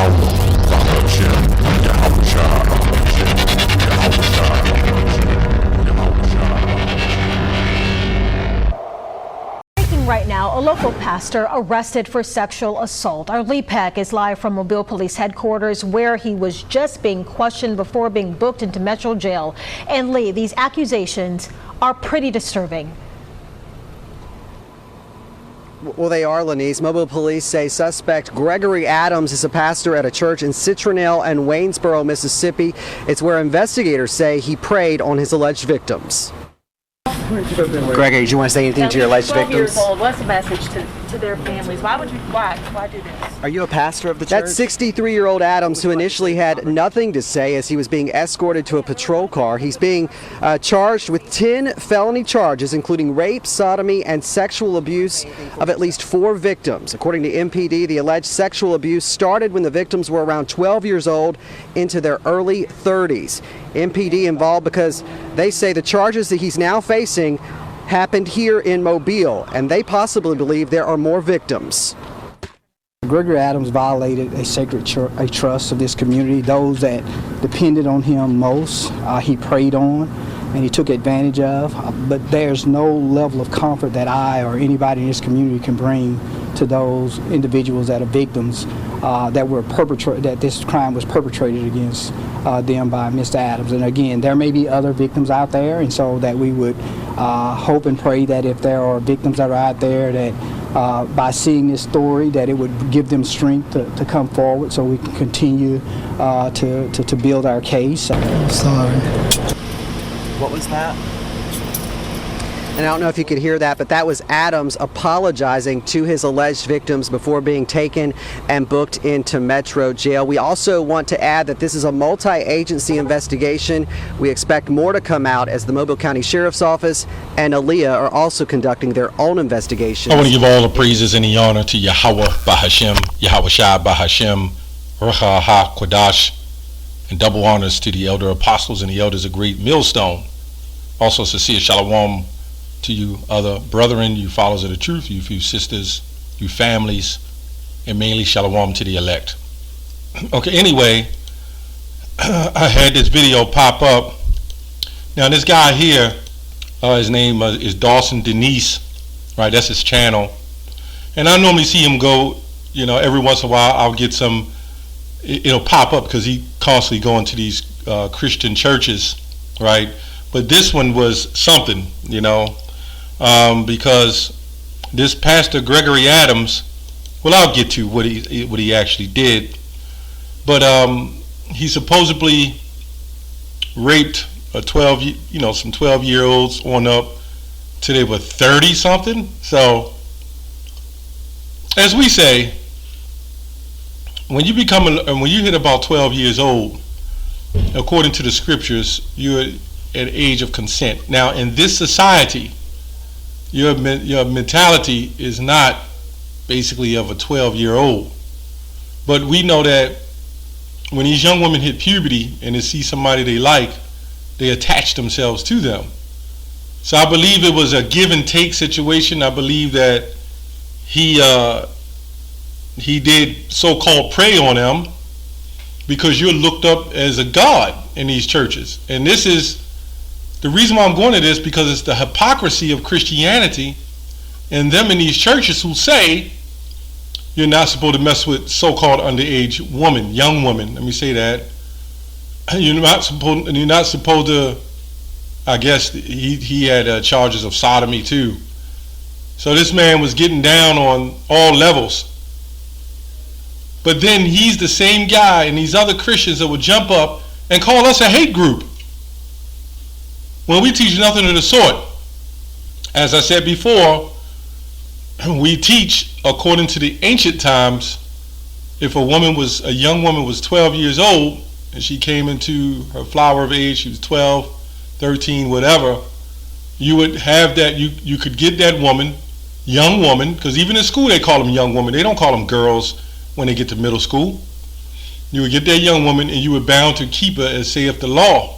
Right now, a local pastor arrested for sexual assault. Our Lee Peck is live from Mobile Police Headquarters, where he was just being questioned before being booked into Metro Jail. And Lee, these accusations are pretty disturbing. Well, they are, Lenise. Mobile police say suspect Gregory Adams is a pastor at a church in Citronelle and Waynesboro, Mississippi. It's where investigators say he preyed on his alleged victims. Gregory, do you want to say anything to your alleged victims? Years old. What's the message to their families? Why do this? Are you a pastor of the church? That's 63-year-old Adams, who initially had nothing to say as he was being escorted to a patrol car. He's being charged with 10 felony charges, including rape, sodomy, and sexual abuse of at least 4 victims. According to MPD, the alleged sexual abuse started when the victims were around 12 years old into their early 30s. MPD involved because they say the charges that he's now facing happened here in Mobile, and they possibly believe there are more victims. Gregory Adams violated a sacred trust of this community, those that depended on him most. He preyed on and he took advantage of, but there's no level of comfort that I or anybody in this community can bring to those individuals that are victims that this crime was perpetrated against them by Mr. Adams. And again, there may be other victims out there, and so that we would hope and pray that if there are victims that are out there, that by seeing this story, that it would give them strength to come forward so we can continue to build our case. Sorry. What was that? And I don't know if you could hear that, but that was Adams apologizing to his alleged victims before being taken and booked into Metro Jail. We also want to add that this is a multi-agency investigation. We expect more to come out as the Mobile County Sheriff's Office and Aaliyah are also conducting their own investigations. I want to give all the praises and the honor to Yahweh Bahashem, Yahweh Shai Bahashem, Rucha HaKodash, and double honors to the elder apostles and the elders of Great Millstone. Also, sincere shalom to you other brethren, you followers of the truth, you sisters, you families, and mainly shalom to the elect. Okay, anyway, I had this video pop up. Now this guy here, his name is Dawson Denise, right? That's his channel. And I normally see him go, every once in a while I'll get some, it'll pop up because he constantly going to these Christian churches, right? But this one was something, because this Pastor Gregory Adams, well, I'll get to what he actually did, but he supposedly raped some 12-year-olds on up till they were 30 something. So, as we say, when you hit about 12 years old, according to the scriptures, you're at age of consent. Now, in this society, your mentality is not basically of a 12-year-old. But we know that when these young women hit puberty and they see somebody they like, they attach themselves to them. So I believe it was a give and take situation. I believe that he did so-called prey on them because you're looked up as a god in these churches. And this is the reason why I'm going to this, because it's the hypocrisy of Christianity and them in these churches who say you're not supposed to mess with so-called underage woman, young woman. Let me say that. You're not supposed to. I guess he had charges of sodomy too. So this man was getting down on all levels. But then he's the same guy and these other Christians that would jump up and call us a hate group when we teach nothing of the sort. As I said before, we teach according to the ancient times. If a young woman was 12 years old and she came into her flower of age, she was 12, 13, whatever, you would have that, you could get that woman, young woman, because even in school they call them young women. They don't call them girls when they get to middle school. You would get that young woman and you were bound to keep her as saith the law.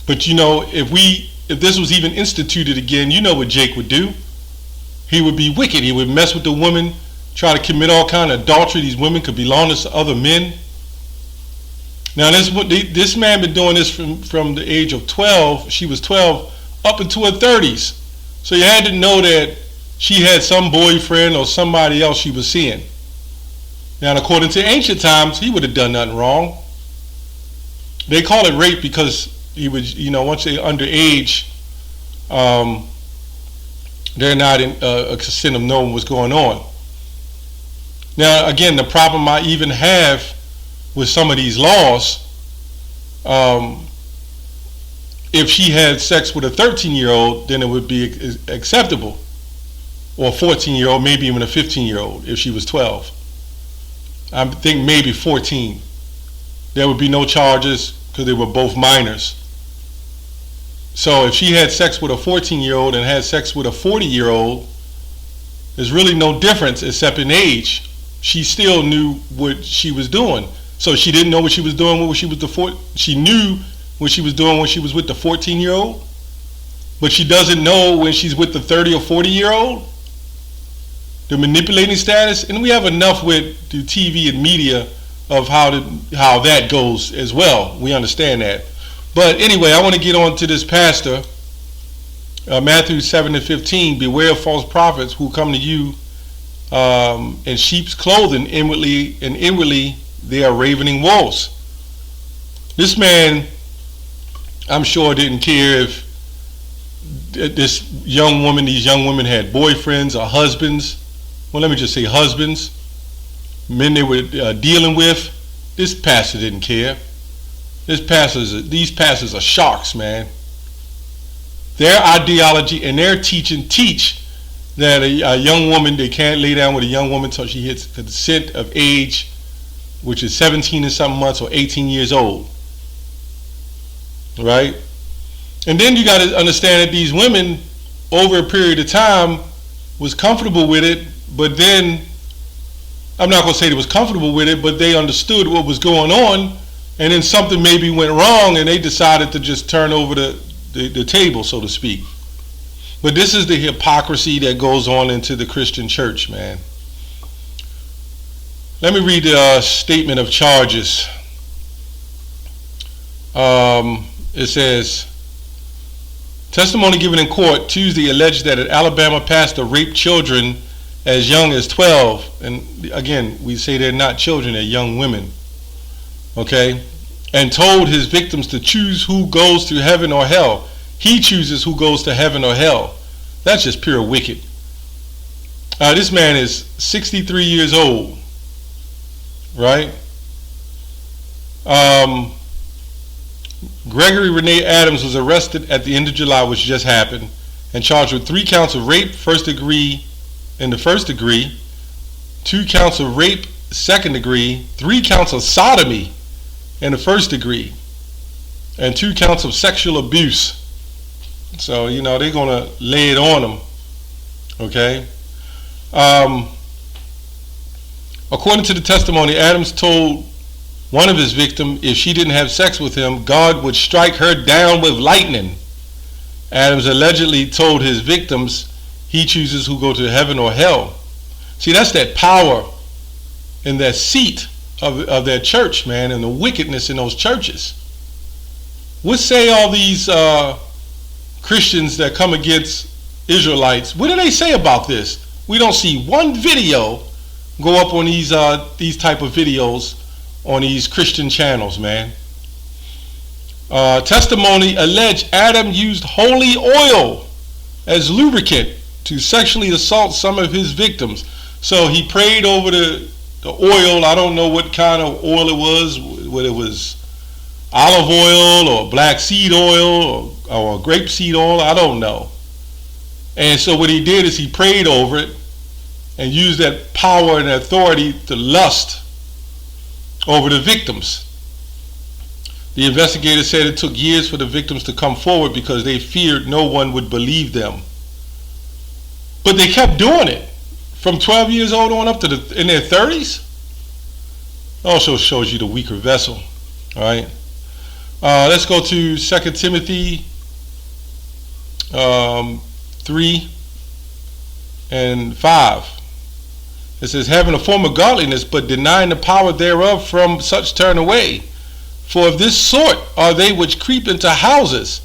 But if this was even instituted again, you know what Jake would do. He would be wicked. He would mess with the woman try to commit all kind of adultery. These women could belong to other men. Now this man been doing this from the age of 12. She was 12 up into her 30s. So you had to know that she had some boyfriend or somebody else she was seeing. Now, according to ancient times, he would have done nothing wrong. They call it rape because he was, once they're underage, they're not in a extent of knowing what's going on. Now, again, the problem I even have with some of these laws, if she had sex with a 13-year-old, then it would be acceptable. Or a 14-year-old, maybe even a 15-year-old if she was 12. I think maybe 14. There would be no charges because they were both minors. So if she had sex with a 14-year-old and had sex with a 40-year-old, there's really no difference except in age. She still knew what she was doing. So she didn't know what she was doing when she was she knew what she was doing when she was with the 14-year-old, but she doesn't know when she's with the 30 or 40-year-old. The manipulating status, and we have enough with the TV and media of how that goes as well. We understand that. But anyway, I want to get on to this pastor. Matthew 7:15, beware of false prophets who come to you in sheep's clothing, inwardly they are ravening wolves. This man, I'm sure, didn't care if these young women had boyfriends or husbands. Well, let me just say husbands, men they were dealing with. This pastor didn't care. These pastors are sharks, man. Their ideology and their teaching teach that a young woman, they can't lay down with a young woman until she hits the consent of age, which is 17 and some months or 18 years old. Right? And then you got to understand that these women, over a period of time, was comfortable with it, but then, I'm not going to say they was comfortable with it, but they understood what was going on, and then something maybe went wrong, and they decided to just turn over the table, so to speak. But this is the hypocrisy that goes on into the Christian church, man. Let me read the statement of charges. It says, testimony given in court Tuesday alleged that an Alabama pastor raped children as young as 12. And again, we say they're not children, they're young women. Okay? And told his victims to choose who goes to heaven or hell. He chooses who goes to heaven or hell. That's just pure wicked. This man is 63 years old. Right? Gregory Renee Adams was arrested at the end of July, which just happened, and charged with 3 counts of rape, first degree, 2 counts of rape, second degree, 3 counts of sodomy in the first degree, and 2 counts of sexual abuse. So, they're going to lay it on him. Okay? According to the testimony, Adams told one of his victims if she didn't have sex with him, God would strike her down with lightning. Adams allegedly told his victims he chooses who go to heaven or hell. See, that's that power and that seat of that church, man, and the wickedness in those churches. What say all these Christians that come against Israelites? What do they say about this? We don't see one video go up on these type of videos on these Christian channels, man. Testimony alleged Adam used holy oil as lubricant to sexually assault some of his victims. So he prayed over the oil. I don't know what kind of oil it was, whether it was olive oil or black seed oil or grape seed oil, I don't know. And so what he did is he prayed over it and used that power and authority to lust over the victims. The investigators said it took years for the victims to come forward because they feared no one would believe them. But they kept doing it from 12 years old on up to in their 30s. Also shows you the weaker vessel. All right. Let's go to 2 Timothy 3 and 5. It says, having a form of godliness, but denying the power thereof, from such turn away. For of this sort are they which creep into houses,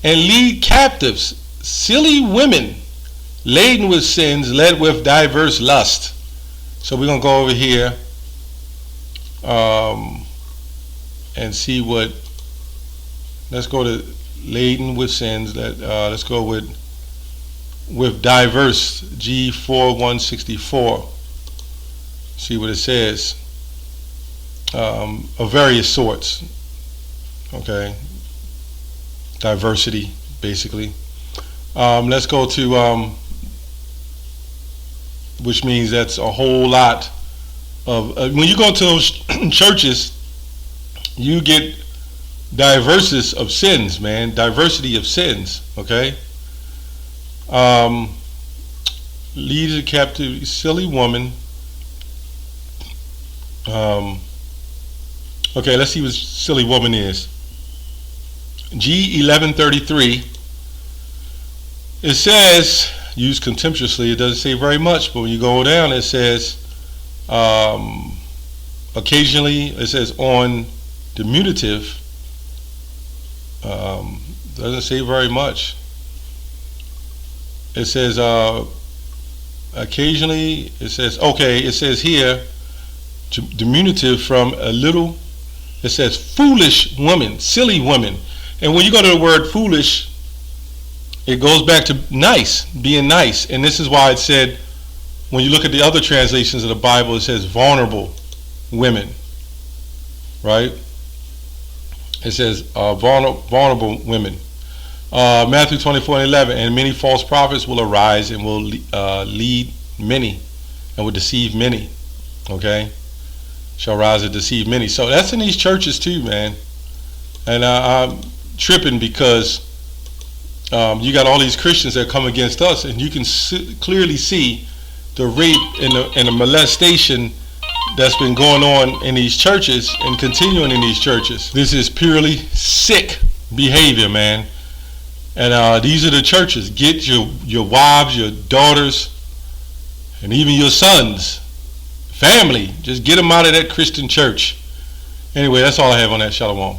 and lead captives silly women, laden with sins, led with diverse lust. So we're going to go over here and see what, let's go to laden with sins. Let's go with diverse, G4164. See what it says. Of various sorts. Okay. Diversity, basically. Let's go to, which means that's a whole lot of, when you go to those churches, you get diversity of sins, man. Diversity of sins, okay? Leads a captive, silly woman. Okay, let's see what silly woman is. G1133. It says, used contemptuously, it doesn't say very much, but when you go down, it says, occasionally, it says on diminutive, doesn't say very much. It says, occasionally, it says, okay, it says here, diminutive from a little, it says foolish woman, silly woman. And when you go to the word foolish, it goes back to nice, being nice. And this is why it said, when you look at the other translations of the Bible, it says vulnerable women, right? It says vulnerable women. Matthew 24:11, and many false prophets will arise and will lead many and will deceive many, okay? Shall rise and deceive many. So that's in these churches too, man. And I'm tripping because you got all these Christians that come against us, and you can clearly see the rape and the molestation that's been going on in these churches and continuing in these churches. This is purely sick behavior, man. And these are the churches. Get your wives, your daughters, and even your sons, family, just get them out of that Christian church. Anyway, that's all I have on that. Shalom.